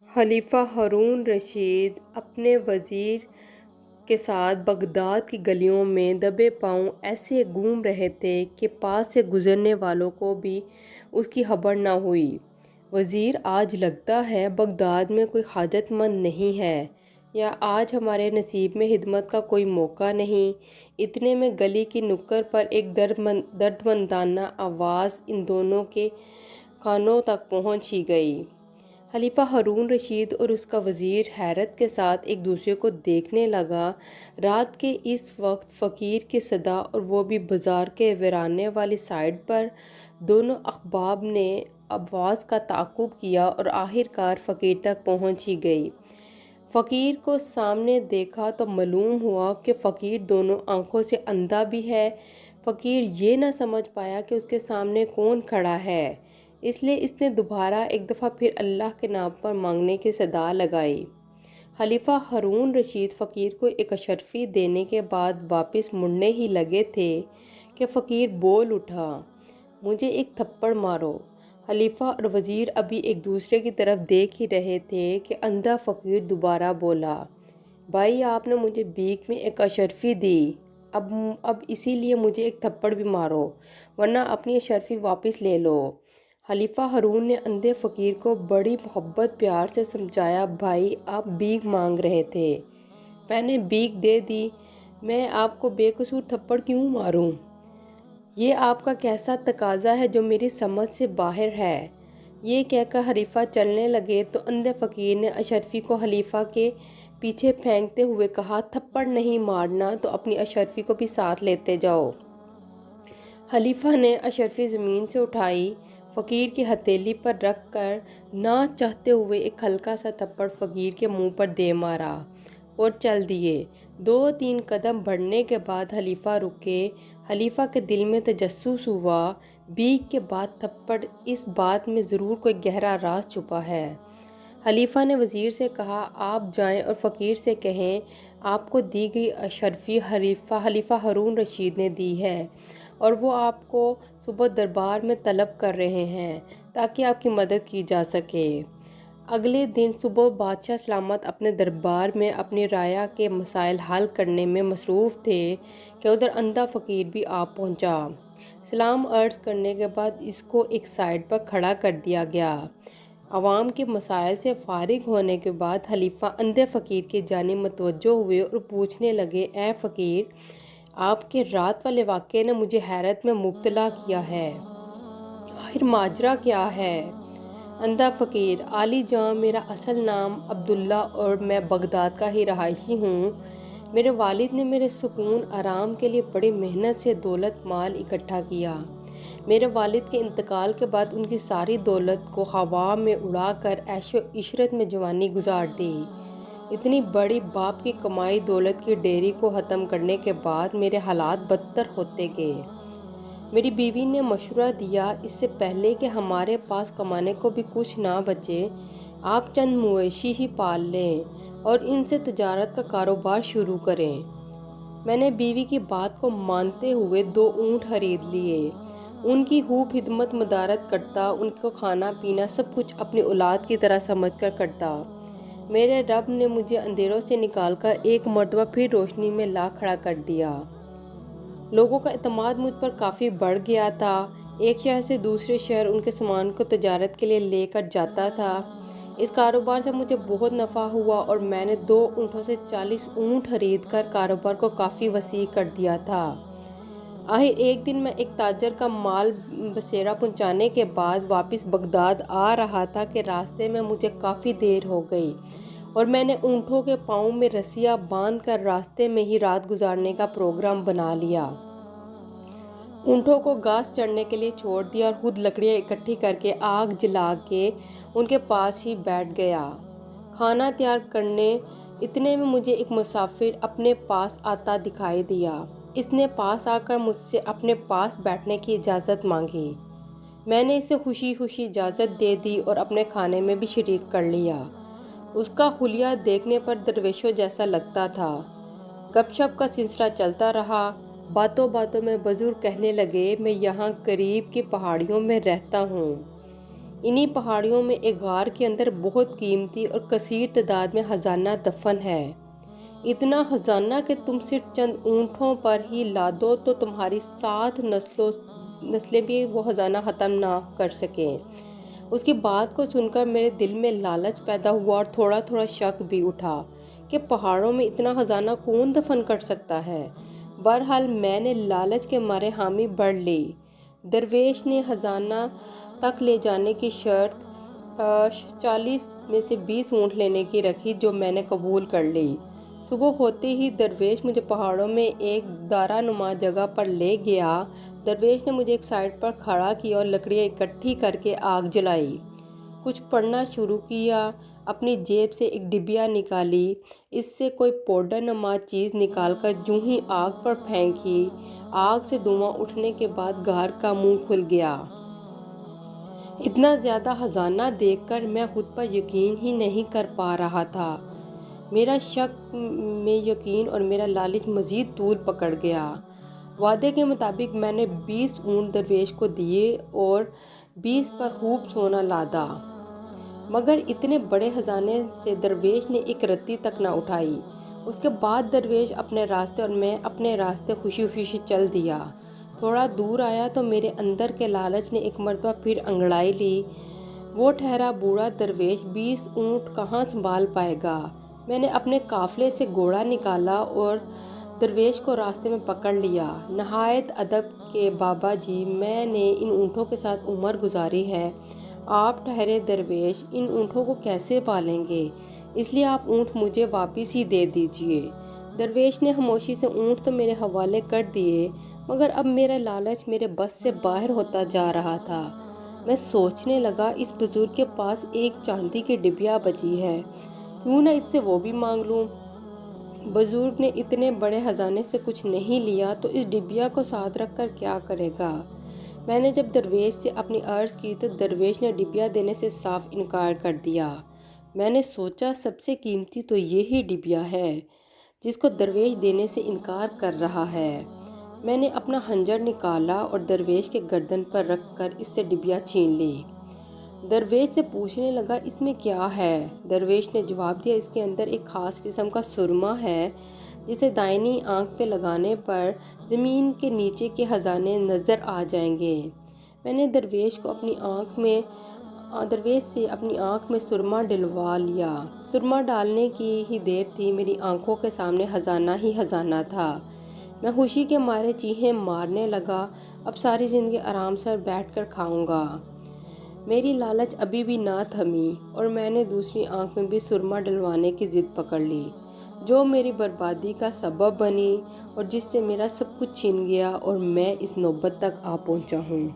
خلیفہ ہارون رشید اپنے وزیر کے ساتھ بغداد کی گلیوں میں دبے پاؤں ایسے گھوم رہے تھے کہ پاس سے گزرنے والوں کو بھی اس کی خبر نہ ہوئی۔ وزیر: آج لگتا ہے بغداد میں کوئی حاجت مند نہیں ہے، یا آج ہمارے نصیب میں خدمت کا کوئی موقع نہیں۔ اتنے میں گلی کی نکڑ پر ایک دردمندانہ آواز ان دونوں کے کانوں تک پہنچ ہی گئی۔ خلیفہ ہارون رشید اور اس کا وزیر حیرت کے ساتھ ایک دوسرے کو دیکھنے لگا۔ رات کے اس وقت فقیر کی صدا، اور وہ بھی بازار کے ویرانے والی سائڈ پر۔ دونوں احباب نے آواز کا تعاقب کیا اور آخر کار فقیر تک پہنچ ہی گئی۔ فقیر کو سامنے دیکھا تو معلوم ہوا کہ فقیر دونوں آنکھوں سے اندھا بھی ہے۔ فقیر یہ نہ سمجھ پایا کہ اس کے سامنے کون کھڑا ہے، اس لیے اس نے دوبارہ ایک دفعہ پھر اللہ کے نام پر مانگنے کی صدا لگائی۔ خلیفہ ہارون رشید فقیر کو ایک اشرفی دینے کے بعد واپس مڑنے ہی لگے تھے کہ فقیر بول اٹھا: مجھے ایک تھپڑ مارو۔ خلیفہ اور وزیر ابھی ایک دوسرے کی طرف دیکھ ہی رہے تھے کہ اندھا فقیر دوبارہ بولا: بھائی، آپ نے مجھے بھیک میں ایک اشرفی دی، اب اسی لیے مجھے ایک تھپڑ بھی مارو، ورنہ اپنی اشرفی واپس لے لو۔ خلیفہ ہارون نے اندھے فقیر کو بڑی محبت پیار سے سمجھایا: بھائی، آپ بھیک مانگ رہے تھے، میں نے بھیک دے دی، میں آپ کو بے قصور تھپڑ کیوں ماروں؟ یہ آپ کا کیسا تقاضا ہے جو میری سمجھ سے باہر ہے؟ یہ کہہ کر خلیفہ چلنے لگے تو اندھے فقیر نے اشرفی کو خلیفہ کے پیچھے پھینکتے ہوئے کہا: تھپڑ نہیں مارنا تو اپنی اشرفی کو بھی ساتھ لیتے جاؤ۔ خلیفہ نے اشرفی زمین سے اٹھائی، فقیر کی ہتھیلی پر رکھ کر نہ چاہتے ہوئے ایک ہلکا سا تھپڑ فقیر کے منہ پر دے مارا اور چل دیے۔ 2-3 قدم بڑھنے کے بعد خلیفہ رکے۔ خلیفہ کے دل میں تجسس ہوا، بھیک کے بعد تھپڑ، اس بات میں ضرور کوئی گہرا راز چھپا ہے۔ خلیفہ نے وزیر سے کہا: آپ جائیں اور فقیر سے کہیں آپ کو دی گئی اشرفی خلیفہ ہارون رشید نے دی ہے، اور وہ آپ کو صبح دربار میں طلب کر رہے ہیں تاکہ آپ کی مدد کی جا سکے۔ اگلے دن صبح بادشاہ سلامت اپنے دربار میں اپنی رعایا کے مسائل حل کرنے میں مصروف تھے کہ ادھر اندھا فقیر بھی آ پہنچا۔ سلام عرض کرنے کے بعد اس کو ایک سائڈ پر کھڑا کر دیا گیا۔ عوام کے مسائل سے فارغ ہونے کے بعد خلیفہ اندھے فقیر کی جانب متوجہ ہوئے اور پوچھنے لگے: اے فقیر، آپ کے رات والے واقعے نے مجھے حیرت میں مبتلا کیا ہے، آخر ماجرا کیا ہے؟ اندھا فقیر: عالی جاں، میرا اصل نام عبداللہ اور میں بغداد کا ہی رہائشی ہوں۔ میرے والد نے میرے سکون آرام کے لیے بڑی محنت سے دولت مال اکٹھا کیا۔ میرے والد کے انتقال کے بعد ان کی ساری دولت کو ہوا میں اڑا کر عیش و عشرت میں جوانی گزار دی۔ اتنی بڑی باپ کی کمائی دولت کی ڈیری کو ختم کرنے کے بعد میرے حالات بدتر ہوتے گئے۔ میری بیوی نے مشورہ دیا: اس سے پہلے کہ ہمارے پاس کمانے کو بھی کچھ نہ بچے، آپ چند مویشی ہی پال لیں اور ان سے تجارت کا کاروبار شروع کریں۔ میں نے بیوی کی بات کو مانتے ہوئے 2 اونٹ خرید لیے، ان کی خوب خدمت مدارت کرتا، ان کو کھانا پینا سب کچھ اپنی اولاد کی طرح سمجھ کر کرتا۔ میرے رب نے مجھے اندھیروں سے نکال کر ایک مرتبہ پھر روشنی میں لا کھڑا کر دیا۔ لوگوں کا اعتماد مجھ پر کافی بڑھ گیا تھا۔ ایک شہر سے دوسرے شہر ان کے سامان کو تجارت کے لیے لے کر جاتا تھا۔ اس کاروبار سے مجھے بہت نفع ہوا اور میں نے 2 اونٹوں سے 40 اونٹ خرید کر کاروبار کو کافی وسیع کر دیا تھا۔ آخر ایک دن میں ایک تاجر کا مال بصیرہ پہنچانے کے بعد واپس بغداد آ رہا تھا کہ راستے میں مجھے کافی دیر ہو گئی اور میں نے اونٹوں کے پاؤں میں رسیاں باندھ کر راستے میں ہی رات گزارنے کا پروگرام بنا لیا۔ اونٹوں کو گھاس چرنے کے لیے چھوڑ دیا اور خود لکڑیاں اکٹھی کر کے آگ جلا کے ان کے پاس ہی بیٹھ گیا کھانا تیار کرنے۔ اتنے میں مجھے ایک مسافر اپنے پاس آتا دکھائی دیا۔ اس نے پاس آ کر مجھ سے اپنے پاس بیٹھنے کی اجازت مانگی۔ میں نے اسے خوشی خوشی اجازت دے دی اور اپنے کھانے میں بھی شریک کر لیا۔ اس کا حلیہ دیکھنے پر درویشوں جیسا لگتا تھا۔ گپ شپ کا سلسلہ چلتا رہا۔ باتوں باتوں میں بزرگ کہنے لگے: میں یہاں قریب کی پہاڑیوں میں رہتا ہوں، انہی پہاڑیوں میں ایک غار کے اندر بہت قیمتی اور کثیر تعداد میں خزانہ دفن ہے۔ اتنا خزانہ کہ تم صرف چند اونٹوں پر ہی لادو تو تمہاری 7 نسلیں بھی وہ خزانہ ختم نہ کر سکیں۔ اس کی بات کو سن کر میرے دل میں لالچ پیدا ہوا اور تھوڑا تھوڑا شک بھی اٹھا کہ پہاڑوں میں اتنا خزانہ کون دفن کر سکتا ہے۔ بہرحال میں نے لالچ کے مارے حامی بھر لی۔ درویش نے خزانہ تک لے جانے کی شرط 40 میں سے 20 اونٹ لینے کی رکھی، جو میں نے قبول کر لی۔ صبح ہوتے ہی درویش مجھے پہاڑوں میں ایک دارا نما جگہ پر لے گیا۔ درویش نے مجھے ایک سائٹ پر کھڑا کیا اور لکڑیاں اکٹھی کر کے آگ جلائی۔ کچھ پڑھنا شروع کیا۔ اپنی جیب سے ایک ڈبیا نکالی، اس سے کوئی پاؤڈر نما چیز نکال کر جوں ہی آگ پر پھینکی، آگ سے دھواں اٹھنے کے بعد غار کا منہ کھل گیا۔ اتنا زیادہ خزانہ دیکھ کر میں خود پر یقین ہی نہیں کر پا رہا تھا۔ میرا شک میں یقین اور میرا لالچ مزید طول پکڑ گیا۔ وعدے کے مطابق میں نے 20 اونٹ درویش کو دیے اور 20 پر خوب سونا لادا، مگر اتنے بڑے خزانے سے درویش نے ایک رتی تک نہ اٹھائی۔ اس کے بعد درویش اپنے راستے اور میں اپنے راستے خوشی خوشی چل دیا۔ تھوڑا دور آیا تو میرے اندر کے لالچ نے ایک مرتبہ پھر انگڑائی لی۔ وہ ٹھہرا بوڑھا درویش 20 اونٹ کہاں سنبھال پائے گا؟ میں نے اپنے قافلے سے گھوڑا نکالا اور درویش کو راستے میں پکڑ لیا۔ نہایت ادب کہ بابا جی، میں نے ان اونٹوں کے ساتھ عمر گزاری ہے، آپ ٹھہرے درویش، ان اونٹوں کو کیسے پالیں گے؟ اس لیے آپ اونٹ مجھے واپس ہی دے دیجئے۔ درویش نے خاموشی سے اونٹ تو میرے حوالے کر دیے، مگر اب میرا لالچ میرے بس سے باہر ہوتا جا رہا تھا۔ میں سوچنے لگا، اس بزرگ کے پاس ایک چاندی کی ڈبیا بچی ہے، کیوں نہ اس سے وہ بھی مانگ لوں۔ بزرگ نے اتنے بڑے خزانے سے کچھ نہیں لیا تو اس ڈبیا کو ساتھ رکھ کر کیا کرے گا؟ میں نے جب درویش سے اپنی عرض کی تو درویش نے ڈبیا دینے سے صاف انکار کر دیا۔ میں نے سوچا، سب سے قیمتی تو یہی ڈبیا ہے جس کو درویش دینے سے انکار کر رہا ہے۔ میں نے اپنا خنجر نکالا اور درویش کے گردن پر رکھ کر اس سے ڈبیا چھین لی۔ درویش سے پوچھنے لگا، اس میں کیا ہے؟ درویش نے جواب دیا، اس کے اندر ایک خاص قسم کا سرما ہے جسے دائنی آنکھ پہ لگانے پر زمین کے نیچے کے خزانے نظر آ جائیں گے۔ میں نے درویش سے اپنی آنکھ میں سرما ڈلوا لیا۔ سرما ڈالنے کی ہی دیر تھی، میری آنکھوں کے سامنے خزانہ ہی خزانہ تھا۔ میں خوشی کے مارے چیخیں مارنے لگا، اب ساری زندگی آرام سے بیٹھ کر کھاؤں گا۔ میری لالچ ابھی بھی نہ تھمی اور میں نے دوسری آنکھ میں بھی سرما ڈلوانے کی ضد پکڑ لی، جو میری بربادی کا سبب بنی اور جس سے میرا سب کچھ چھن گیا اور میں اس نوبت تک آ پہنچا ہوں۔